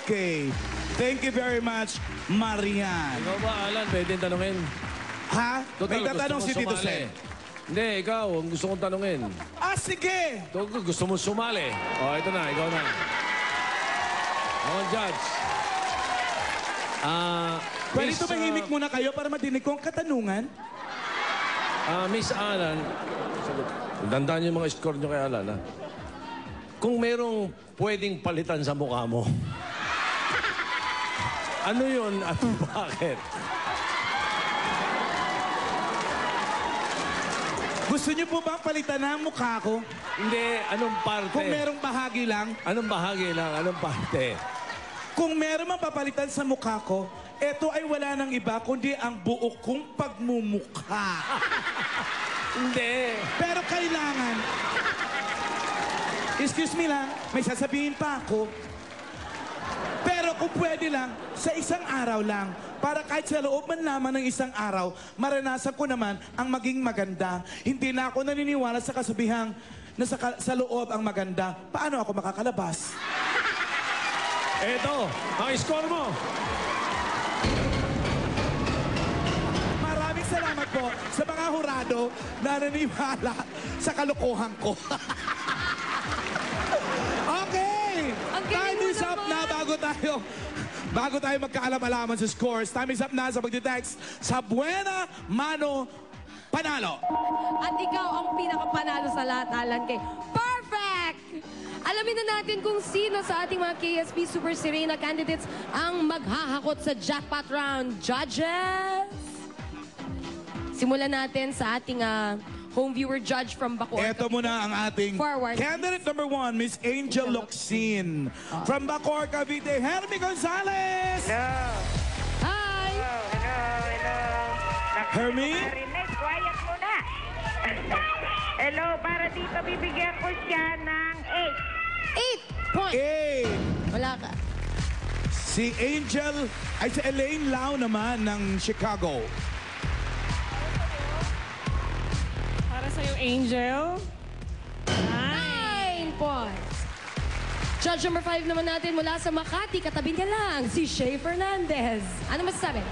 Okay. Thank you very much, Marian. Ikaw ba, Alan? Pwede tanungin. Ha? Total, May tatanong gusto si mo Tito sumali. Sen. Hindi, ikaw. Ang gusto kong tanungin. Ah, sige! Gusto mo sumali. O, ito na. Ikaw na. Ako ang judge. Pwede Miss, tumahimik muna kayo para madinig ko ang katanungan. Miss Alan, dandaan niyo yung mga score niyo kay Alan, ha? Kung merong pwedeng palitan sa mukha mo, ano yun at bakit? Gusto niyo po ba palitan na ang mukha ko? Hindi, anong parte? Kung merong bahagi lang, Anong bahagi lang? Anong parte? kung meron mang papalitan sa mukha ko, ito ay wala nang iba kundi ang buo kong pagmumukha. Hindi. Pero kailangan, excuse me lang, may sasabihin pa ako. Pero kung pwede lang, sa isang araw lang, para kahit sa loob man lamang ng isang araw, maranasan ko naman ang maging maganda. Hindi na ako naniniwala sa kasabihang na sa loob ang maganda. Paano ako makakalabas? Eto, ang score mo. Maraming salamat po sa mga hurado na naniniwala sa kalokohan ko. Okay! Ang galing Time mo is up naman. na bago tayo magkaalam-alaman sa scores. Time is up na sa pagtitext sa Buena Mano Panalo. At ikaw ang pinakapanalo sa lahat, Alan Kay. Perfect! Alamin na natin kung sino sa ating mga KSP Super Sirena candidates ang maghahakot sa jackpot round. Judges! Simulan natin sa ating home viewer judge from Bacoor. Ito muna ang ating Forward. candidate number 1, Miss Angel Locsin. From Bacoor, Cavite, Hermie Gonzalez. Hello. Hi! Hello. Hermie? Narinig, quiet muna. Hello, para dito bibigyan ko siya ng 8 points! Wala ka. Si Angel, ay si Elaine Lau naman ng Chicago. Para sa'yo, Angel. 9 points. Judge number 5 naman natin mula sa Makati, katabi niya lang, si Shay Fernandez. Ano masasabi?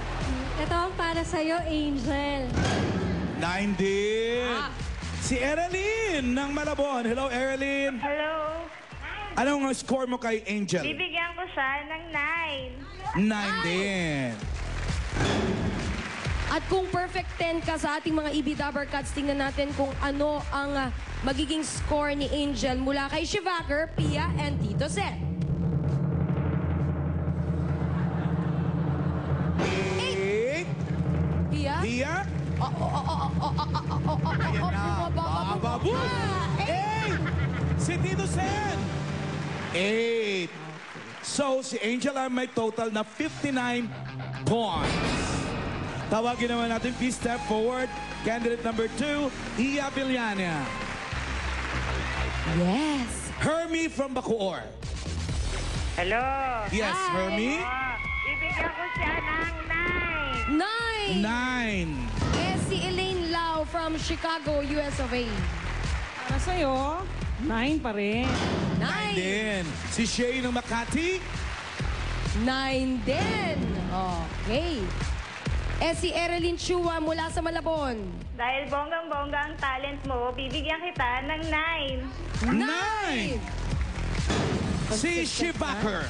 Ito ang para sa'yo, Angel. 9 din. Si Ereline ng Malabon. Hello, Ereline. Hello. Anong score mo kay Angel? Bibigyan ko siya ng 9. 9 din. At kung perfect 10 ka sa ating mga EB Cuts, tingnan natin kung ano ang magiging score ni Angel mula kay Shivaker, Pia, and Tito Sen. 8. Pia? Pia? Babu. 8. Si Tito Sen. 8. So, si Angel ay may total na 59 points. Tawagin naman natin, please step forward. Candidate number 2, Iya Villania. Yes. Hermie from Bacoor. Hello. Yes, Hi. Hermie. Bibigyan ko siya ng 9. 9. 9. Eh, si Elaine Lau from Chicago, US of A. Para sa'yo, 9 pa rin. 9. Din. Si Shay ng Makati. 9 din. Okay. Eh, si Ereline Chua mula sa Malabon. Dahil bonggang-bongga ang talent mo, bibigyan kita ng 9. 9. Si Shivaker.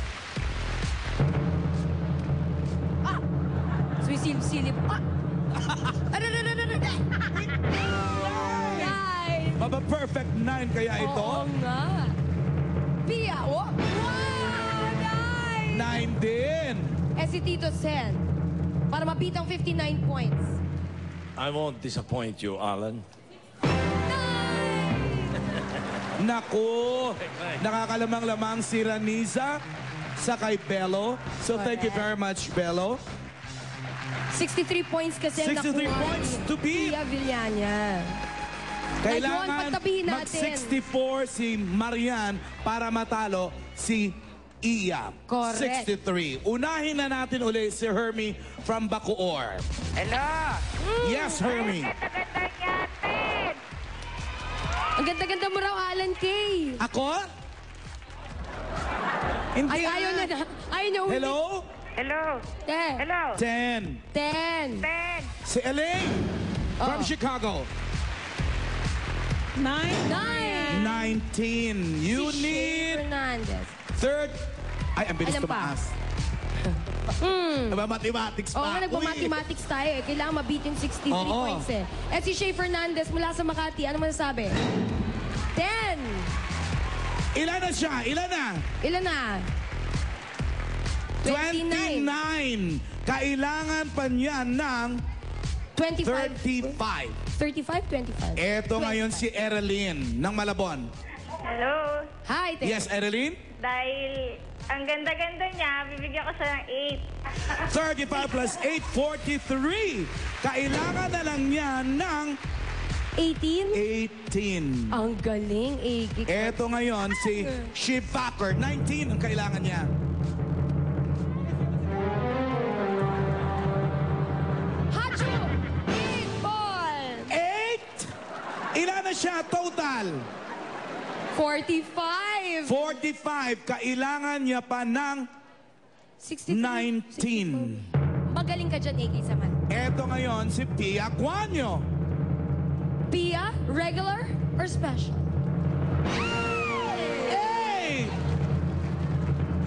Sumisilip-silip. Nine. Maba perfect 9 kaya ito. Oo nga. Pia, wow, 9. 9 din. Eh, si Tito Sen. Para mapitang 59 points. I won't disappoint you, Alan. Naku, nakakalamang-lamang si Raniza sa kay Bello. So thank you very much, Bello. 63 points kasi 63 nakuha points ni to beat. Pia Villania. Kailangan pagtabihin natin. mag-64 si Marian para matalo si Iya. Correct. 63. Unahin na natin ulit si Hermie from Bacoor. Hello. Yes, Hermie. Ganda yatin. Ang ganda-ganda mo raw, Alan Kay. Ako? Hindi Ay, ayaw na. niya na. Ayaw niya ulit. Hello? Hello? Te. Hello? 10. 10. 10. Si Elaine from Oh. Chicago. 9. 9. 19. You Si Shay need Fernandez. third. Ay, ang bilis Alam pa. tumaas. Aba, mathematics Oo pa. nga, nagpa-mathematics tayo eh. Kailangan mabit yung 63 Oo. points eh. At si Shay Fernandez mula sa Makati, ano masasabi? 10. Ilan na siya? Ilan na? Ilan na? 29. 29. Kailangan pa niya ng 25. 35. 35, 25. Eto ngayon si Ereline ng Malabon. Hello? Hi, Te. Yes, Ereline? Dahil ang ganda-ganda niya, bibigyan ko siya ng 8. 35 plus 8, 43. Kailangan na lang niya ng 18. 18. Ang galing, eh. Eto ngayon si Shiv Packer. 19 ang kailangan niya. Hacho! 8 ball! 8. Ilan na siya total? 45. 45. Kailangan niya pa ng 63. 19. Magaling ka dyan, AK Saman. Eto ngayon si Pia Guanyo. Pia, regular or special? Hey!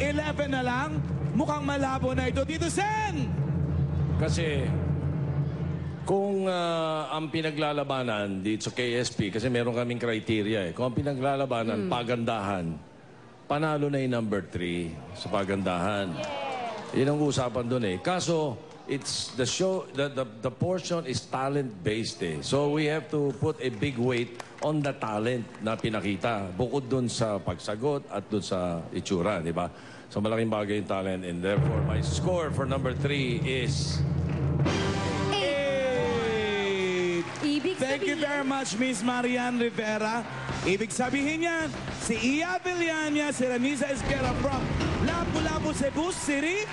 11 na lang. Mukhang malabo na ito. Dito, Sen! Kasi kung ang pinaglalabanan dito sa KSP, kasi meron kaming criteria eh. Kung ang pinaglalabanan, pagandahan, panalo na yung number 3 sa pagandahan. Yun ang usapan doon eh. Kaso, it's the show, the portion is talent-based eh. So we have to put a big weight on the talent na pinakita. Bukod doon sa pagsagot at doon sa itsura, di ba? So malaking bagay yung talent and therefore my score for number 3 is... Ibig Thank you sabihin, very much, Miss Marian Rivera. Ibig sabihin yan, si Iya Villania, si Ranisa Esquera from Lapu-Lapu, Cebu City,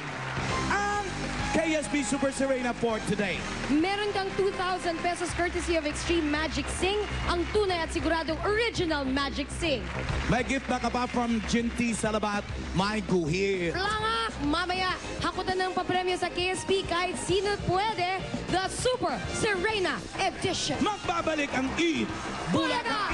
ang KSB Super Serena for today. meron kang 2,000 pesos courtesy of Extreme Magic Sing, ang tunay at siguradong original Magic Sing. May gift na ka pa from Jinty Salabat, my guhit. Planga! Mamaya, hakutan ng papremyo sa KSP kahit sino pwede, the Super Serena Edition. Magbabalik ang Bulaga!